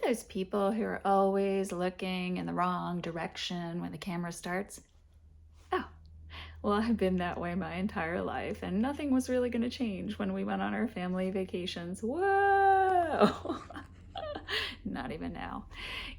those people who are always looking in the wrong direction when the camera starts? Oh, well, I've been that way my entire life, and nothing was really going to change when we went on our family vacations. Whoa! Not even now.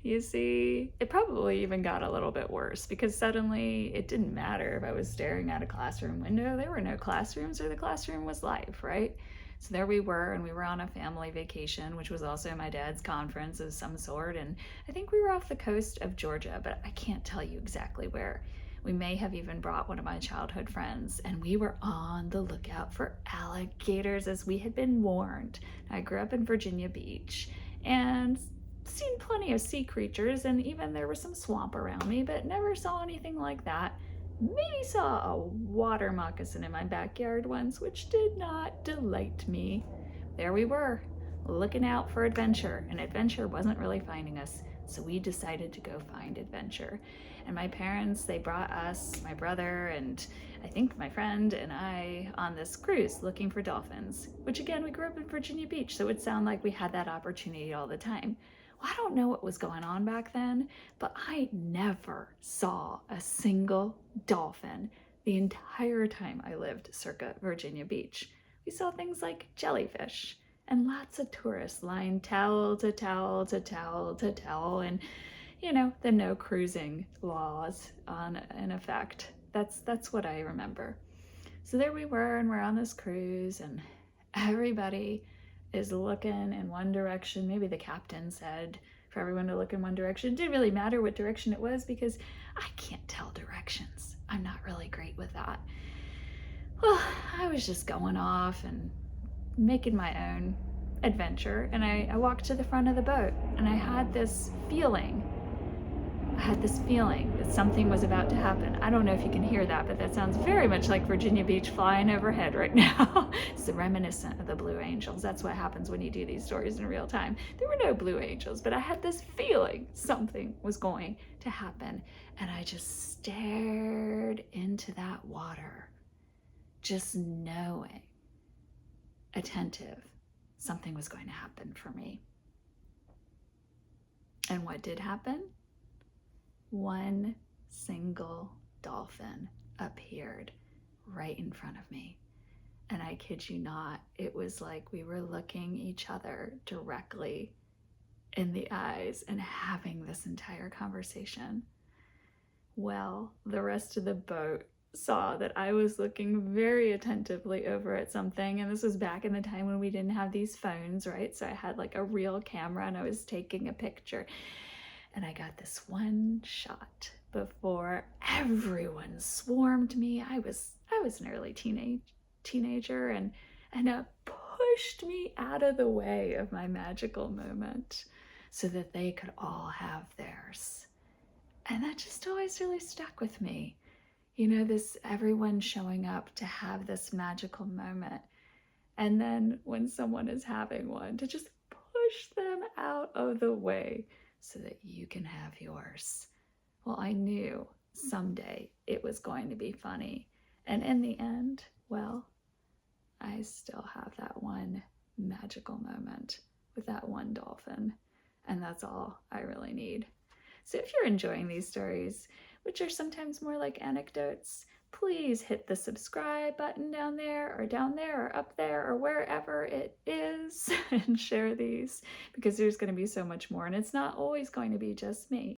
You see, it probably even got a little bit worse because suddenly it didn't matter if I was staring at a classroom window. There were no classrooms, or the classroom was live, right? So there we were, and we were on a family vacation, which was also my dad's conference of some sort. And I think we were off the coast of Georgia, but I can't tell you exactly where. We may have even brought one of my childhood friends, and we were on the lookout for alligators as we had been warned. I grew up in Virginia Beach and seen plenty of sea creatures, and even there was some swamp around me, but never saw anything like that. Maybe saw a water moccasin in my backyard once, which did not delight me. There we were, looking out for adventure, and adventure wasn't really finding us, so we decided to go find adventure. And my parents, they brought us, my brother, and I think my friend and I, on this cruise looking for dolphins, which again, we grew up in Virginia Beach, so it would sound like we had that opportunity all the time. Well, I don't know what was going on back then, but I never saw a single dolphin the entire time I lived circa Virginia Beach. We saw things like jellyfish and lots of tourists lined towel to towel to towel to towel, and the no cruising laws in effect. That's what I remember. So there we were, and we're on this cruise, and everybody is looking in one direction. Maybe the captain said for everyone to look in one direction. It didn't really matter what direction it was because I can't tell directions. I'm not really great with that. Well, I was just going off and making my own adventure, and I walked to the front of the boat, and I had this feeling that something was about to happen. I don't know if you can hear that, but that sounds very much like Virginia Beach flying overhead right now. It's reminiscent of the Blue Angels. That's what happens when you do these stories in real time. There were no Blue Angels, but I had this feeling something was going to happen. And I just stared into that water, just knowing, attentive, something was going to happen for me. And what did happen? One single dolphin appeared right in front of me. And I kid you not, it was like we were looking each other directly in the eyes and having this entire conversation. Well, the rest of the boat saw that I was looking very attentively over at something, and this was back in the time when we didn't have these phones, right? So I had like a real camera and I was taking a picture. And I got this one shot before everyone swarmed me. I was an early teenager, and it pushed me out of the way of my magical moment so that they could all have theirs. And that just always really stuck with me. This everyone showing up to have this magical moment. And then when someone is having one, to just push them out of the way so that you can have yours. Well, I knew someday it was going to be funny. And in the end, well, I still have that one magical moment with that one dolphin. And that's all I really need. So if you're enjoying these stories, which are sometimes more like anecdotes, please hit the subscribe button down there or up there or wherever it is and share these, because there's going to be so much more, and it's not always going to be just me.